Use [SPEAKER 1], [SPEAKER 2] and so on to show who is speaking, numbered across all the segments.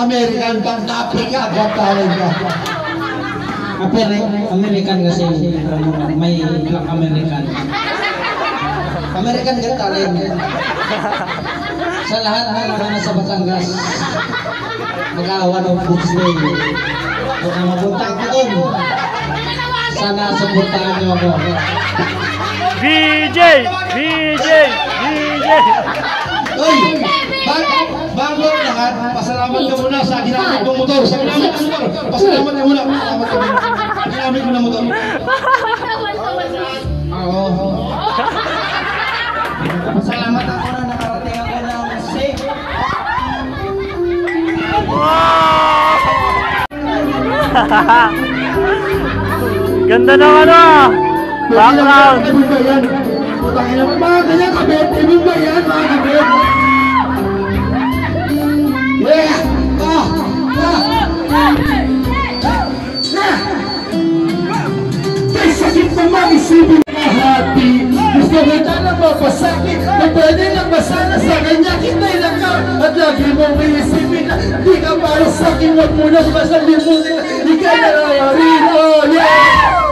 [SPEAKER 1] American bang Africa agad tawag ka.
[SPEAKER 2] American kasi may Black American. American Got Talent. Sa lahat na nasa Batangas, mag-aawa ng Books Day. Kung mapunta ko doon, sana suportahan niyo ako.
[SPEAKER 3] VJ! VJ! VJ!
[SPEAKER 1] Uy! Bago ang lahat, pasalamat ka muna sa ginamit kong motor. Sa ginamit kong motor. Pasalamat ka muna. Pasalamat ka muna. Ginamit ko na motor. Oo.
[SPEAKER 2] Pasalamat ako na nakarating ako ng safe.
[SPEAKER 3] Wow! Ganda ng ano! Background!
[SPEAKER 1] Ibig ba yan? Putangin naman mga ganyan kabit. Ibig ba yan mga kabit? Yeah! Kay sakit na mag-isipin na happy. Gusto kita na mapasakit na pwede lang masana sa kanya kita'y lakaw. At lagi mong iisipin na di ka para sa'kin. Huwag mo nang masalimutin na di ka narawarin. Oh yeah!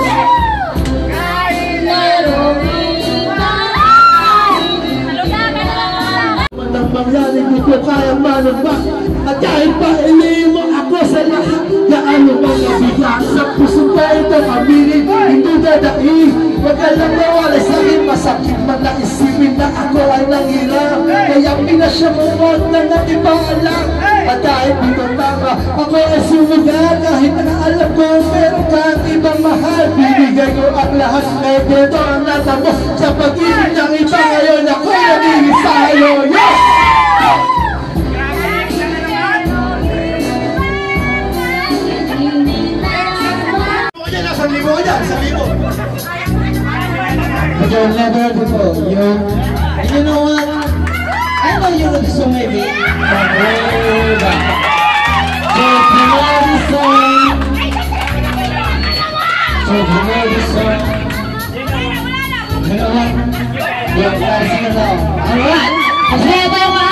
[SPEAKER 1] Ang pangyaring di ko kayang manubak. At kahit pa iliin mo ako sa lahat, gaano bang nabigla sa pusong tayo itong aminin, hindi dadaig. Huwag ka lang nawala sa'kin, masakit man na isipin na ako ay nangilang. Kaya pinasya mo ng ibang alam. At dahil dito tama, ako ay sumugal. Kahit na alam ko meron kang ibang mahal, binigay ko ang lahat. Kaya dito ang natamo sa pag-ibig ng iba. Ngayon ako nagiging sa'yo. Yes! Sa libo dyan, sa libo.
[SPEAKER 2] But you'll never before. You know what? I know you know this song maybe. So if you know this song, you know what? You're dancing along. Alright? Kasi ito yung mahal!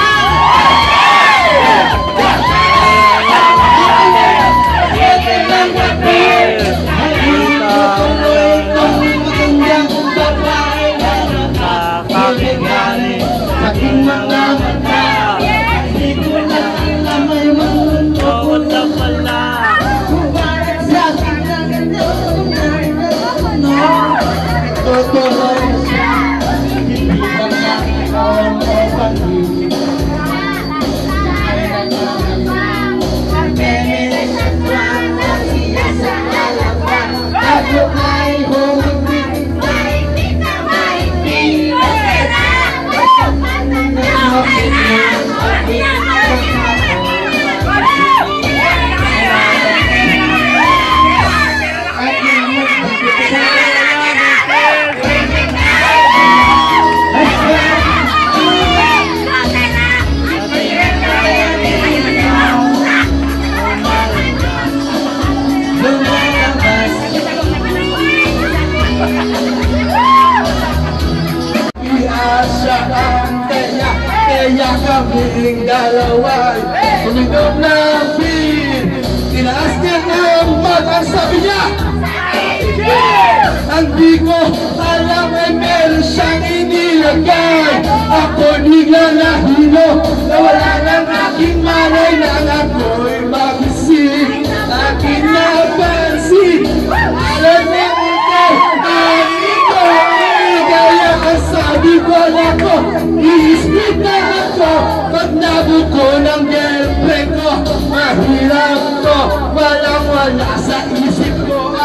[SPEAKER 1] ang sabi niya? Ang di ko alam ay meron siyang inilagay. Ako bigla nahilo, nawala ng aking malay nang ako'y magising. Aking napansin, alam na ito, ang ito. Kaya kasabi ko na ko, i-split na ako. Pag nabuko ng girlfriend ko, mahirap ko, walang wala sa isip ko.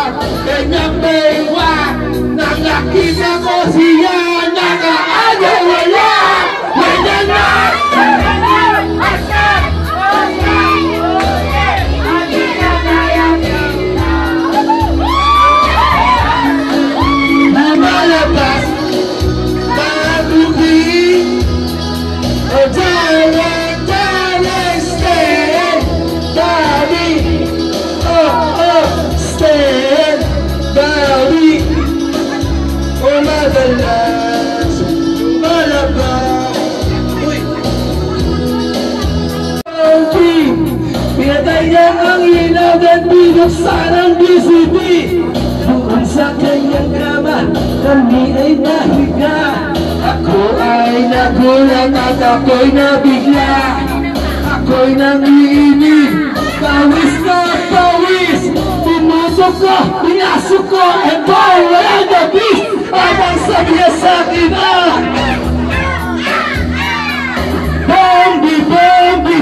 [SPEAKER 1] Kanyang baywa, nang nakita ko siya, nakaagaw wala. Kanya na! Namalabas, mabuking, o darling, darling, stay, baby, stay, baby, o madalas, lumalabas. Uy! Pinatay niya ang ilaw at binuksan ang DCD. Doon sa kanyang kama, kami ay nahiga. Ako ay nagulat at ako'y nabigla. Ako'y nangiinig, pawis na pawis. Pinusok ko, pinasok ko, and boy, wala na bis. Abang sabi niya sa akin, Bombi, bombi.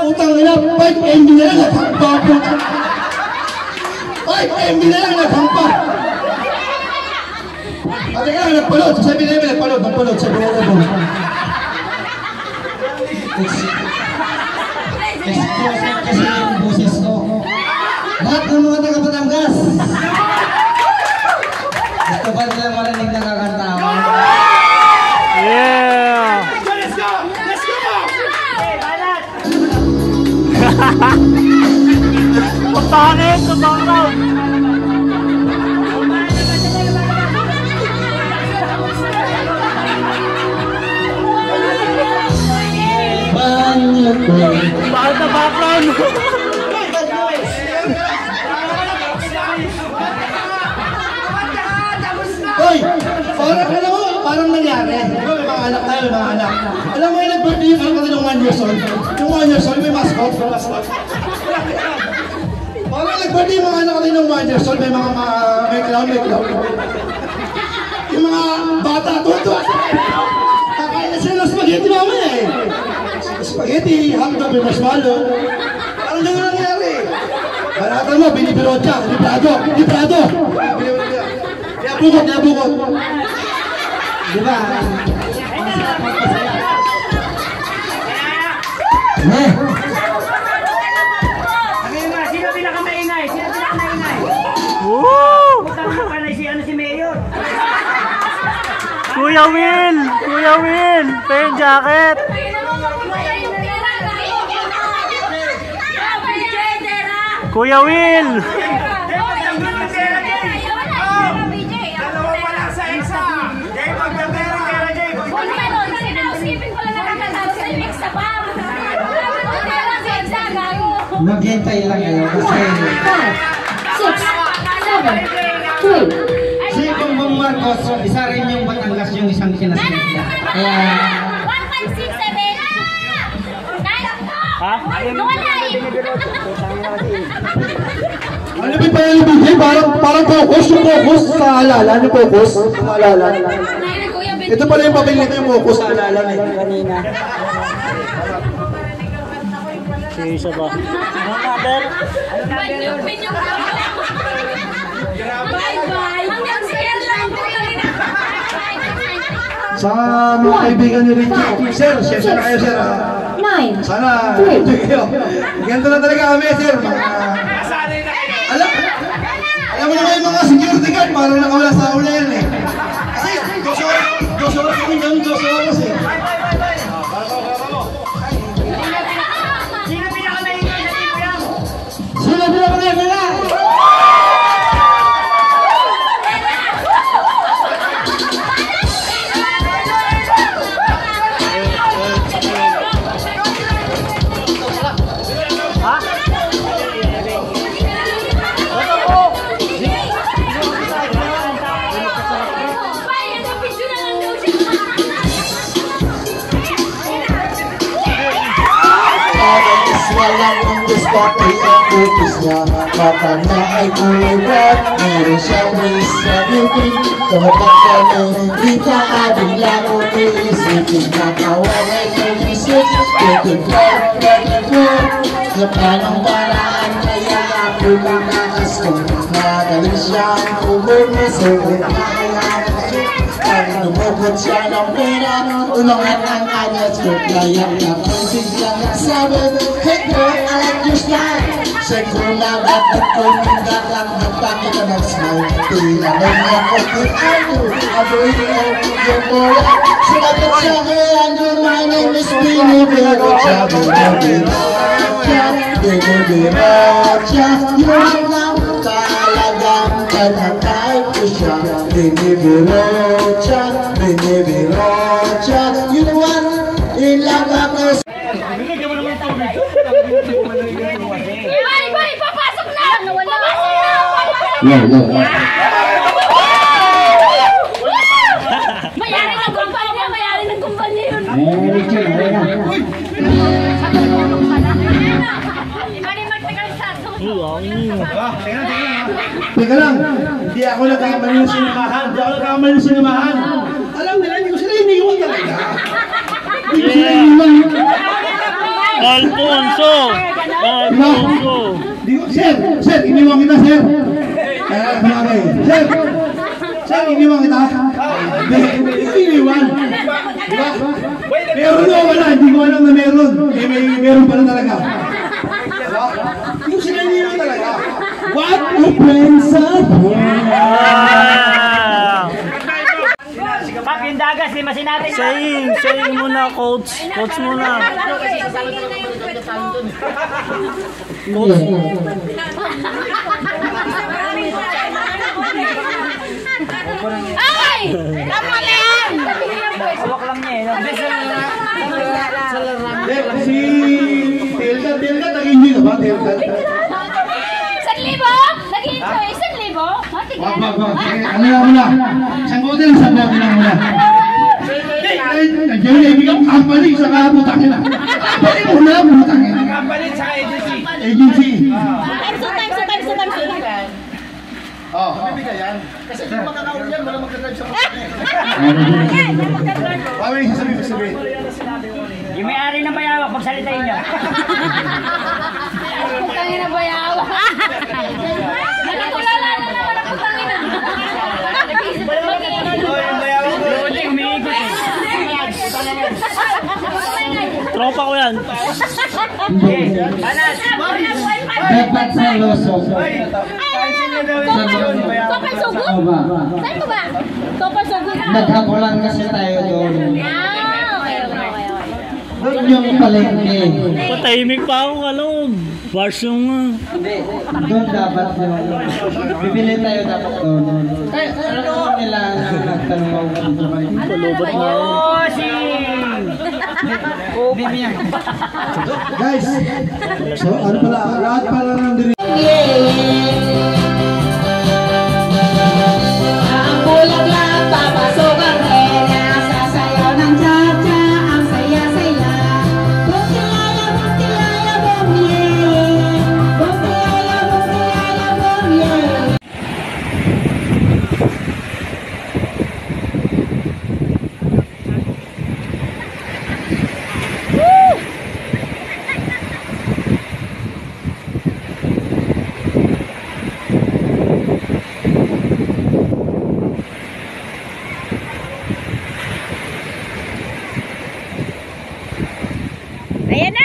[SPEAKER 1] Utang ina, 5 MB na lang naghampa po. 5 MB na lang naghampa. At ika lang nagpalot, sabi na yung nagpalot, sabi na yung
[SPEAKER 2] Explosive kasi yung boses ko. Lahat ng mga taga-Batangas, gusto ba nilang marinig na kakanta ako?
[SPEAKER 3] Yeah!
[SPEAKER 1] Let's go! Let's go!
[SPEAKER 3] Pagpangit sa background! Bakit sa background?
[SPEAKER 1] Hoy! Parang alam mo, parang nangyari. Diba may mga anak tayo, mga anak. Alam mo yung nag-birthday yung anak natin ng 1 years old. Yung 1 years old, may mascot. Parang nag-birthday yung mga anak natin ng 1 years old, may mga may clown. Yung mga bata, tuwa-tuwa. Kakain na sila ng spaghetti mamaya eh. Spaghetti, hotdog, may marshmallow. Parang ganyan nangyari. Balatan mo, binibirot siya. Librado. Bukot.
[SPEAKER 2] Diba?
[SPEAKER 4] Sino pinakamaingay?
[SPEAKER 3] Woo!
[SPEAKER 4] Utang mo pala si Mayor.
[SPEAKER 3] Kuya Will! Pen jacket! Kuya Will!
[SPEAKER 2] Maghintay lang kayo kasi
[SPEAKER 5] 5, 6, 7, 3.
[SPEAKER 2] si Bongbong Marcos, isa rin yung Batangas yung isang kinasalita. Kaya
[SPEAKER 5] 1.67.
[SPEAKER 3] Ha?
[SPEAKER 1] Ano ba pa yung BJ? Parang focus sa alala. Ano focus? Sa alala. Ito pala yung pabili nito yung focus sa alala. Kanina.
[SPEAKER 3] Sige, isa ba? Ano number?
[SPEAKER 1] Sa mga kaibigan ni Richie. Sir, siyempre na kayo, sir.
[SPEAKER 5] 9.
[SPEAKER 1] Sana, kayo. Ganito na talaga kami, sir. Alam mo naman yung mga security guard, parang nakawala sa ula yan eh. Kasi, 2 oras kami dyan, 2 oras eh. Parang lang ang gusto ay ang utos niya. Mata na ay kulay red, meron siyang waist sa building. Kapag kami, di ka kabigla kung iisipin na kawalay kay isip. Getting floor, sa panang paraan kaya ako makakas kung magaling siyang umumusok. Pag lumukot siya ng pera, umangat ang kanyang skirt. Layak na kung biglang nasabi, hey girl, I like your style. Check ko lang at ako'y nagdakang nagpakita ng smile. Tinanong niya ko kung ano, aboy ko yung bola. Sumagot siya kay Andrew, my name is Bini Berocha. Bini Berocha, yun lang talagang kanakay ko siya. Bini Berocha, you know what? Ilang ako sa...
[SPEAKER 5] Bye, papasok na! Papasok na! Mayari ng kumpanya, mayari ng kumpanya yun.
[SPEAKER 1] Teka lang, hindi ako nagkamali ng sinamahan. Alam nila, hindi ko sila iniwan talaga. Hindi ko sila iniwan.
[SPEAKER 3] Alfonso!
[SPEAKER 1] Sir, iniwan kita, sir. Sir, iniwan kita. Hindi ko iniwan. Diba? Meron o wala, hindi ko alam na meron. Meron pala talaga. Diba? Hindi ko sila iniwan talaga. What a friends of
[SPEAKER 4] Pag yung dagas, limasin natin.
[SPEAKER 3] Saying muna, coach. Coach muna.
[SPEAKER 5] Ay! Tama na yan!
[SPEAKER 4] Hawak lang niya eh.
[SPEAKER 1] Si Telka, nag-enjoy ka ba, Telka?
[SPEAKER 5] 1,000? Nag-enjoy? 1,000?
[SPEAKER 1] Wag. Ano lang muna? Isang bote lang muna. Nandiyan na ibigay ang kapalit sa kaputakin na. Kapalit mo na, putakin.
[SPEAKER 4] Kapalit sa agency.
[SPEAKER 1] Agency.
[SPEAKER 5] Time.
[SPEAKER 1] Bibigay yan. Kasi kung makakauwi yan, wala magdadrive sa kapatid. Pawin, sasabihin.
[SPEAKER 4] Yung may-ari ng bayawak, magsalitain niya.
[SPEAKER 5] Putangin na bayawa. Nakatulala na naman ang putangin na.
[SPEAKER 4] Hindi, umiikot eh.
[SPEAKER 3] Tropa ko yan.
[SPEAKER 4] Anas!
[SPEAKER 2] Dapat sa loso.
[SPEAKER 5] Topal Sugut? Saan mo ba? Topal Sugut?
[SPEAKER 2] Naghabulan kasi tayo doon.
[SPEAKER 5] Okay.
[SPEAKER 2] Doon yung palengke.
[SPEAKER 3] Patahimik pa ako kaloob. Bars yung
[SPEAKER 2] Doon dapat yung... Bibili tayo dapat doon. Alam ko nila na nagtanong ako.
[SPEAKER 3] palubat na.
[SPEAKER 2] Bibiyang.
[SPEAKER 1] Guys, so ano pala, lahat pala ng diri.
[SPEAKER 5] Ang bulag-lag, papasok ang rena, sasayaw ng cha-cha, ang saya-saya. Bumtilaya, bumye. Bumtilaya, bumye. Ayan na!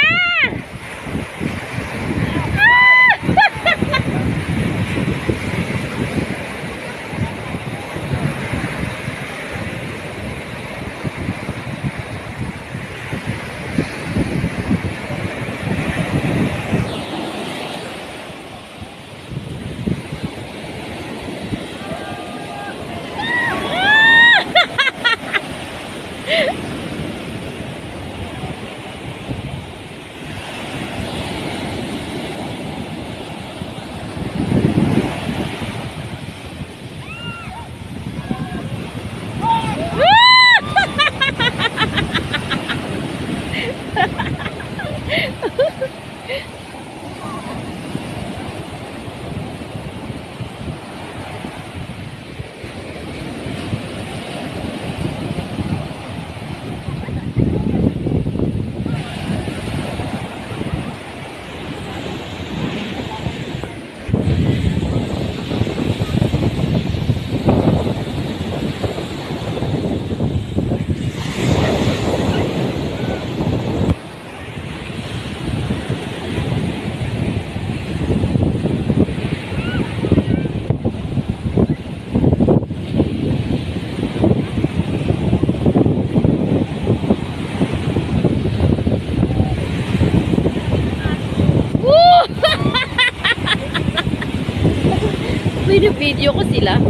[SPEAKER 6] Binibideo ko sila.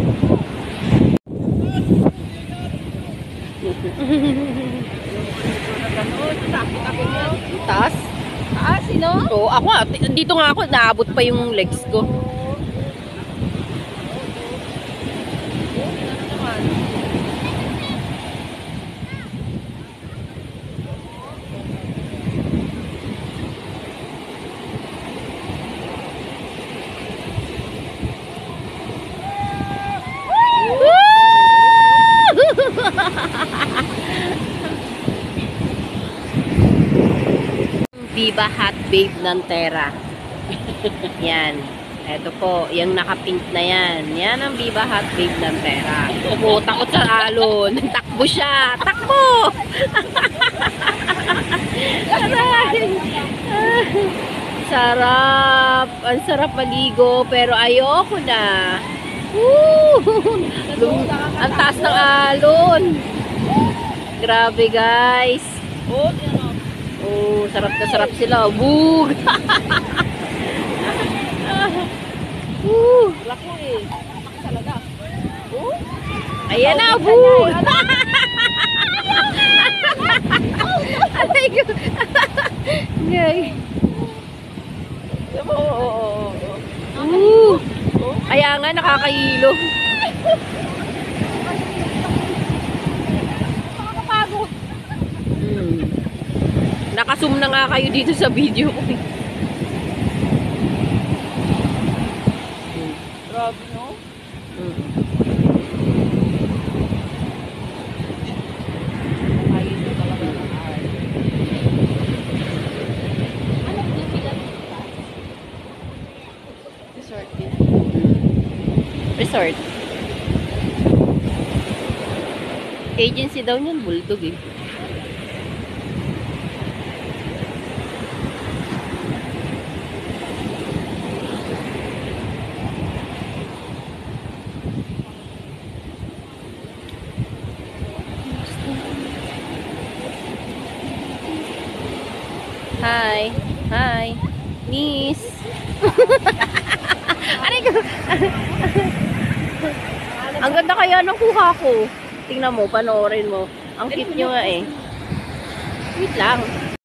[SPEAKER 6] Taas? Taas, sino? Oo, ako nga. Dito nga ako, naabot pa yung legs ko. Viva Hot Babe ng Terra. Yan. Ito po, yung naka-pink na yan. Yan ang Viva Hot Babe ng Terra. Oh, takot sa alon. Takbo siya. Takbo! Aray! Sarap. Ang sarap maligo. Pero ayoko na. Ang taas ng alon. Grabe guys. Oh, sarap na sarap sila. Bug! Laki eh. Talaga. Ayan na, bug! Aray ko. Ngay. Kaya nga, nakakahilo. Nakakapagod. Nakasum na nga kayo dito sa video ko. Grabe, no? Resort din. Resort. Agency daw niyan, Bulldog eh. Hi. Hi. Miss. Aray ko. Ang ganda kaya ng kuha ko. Tingnan mo, panoorin mo. Ang cute nyo nga eh. Wait lang.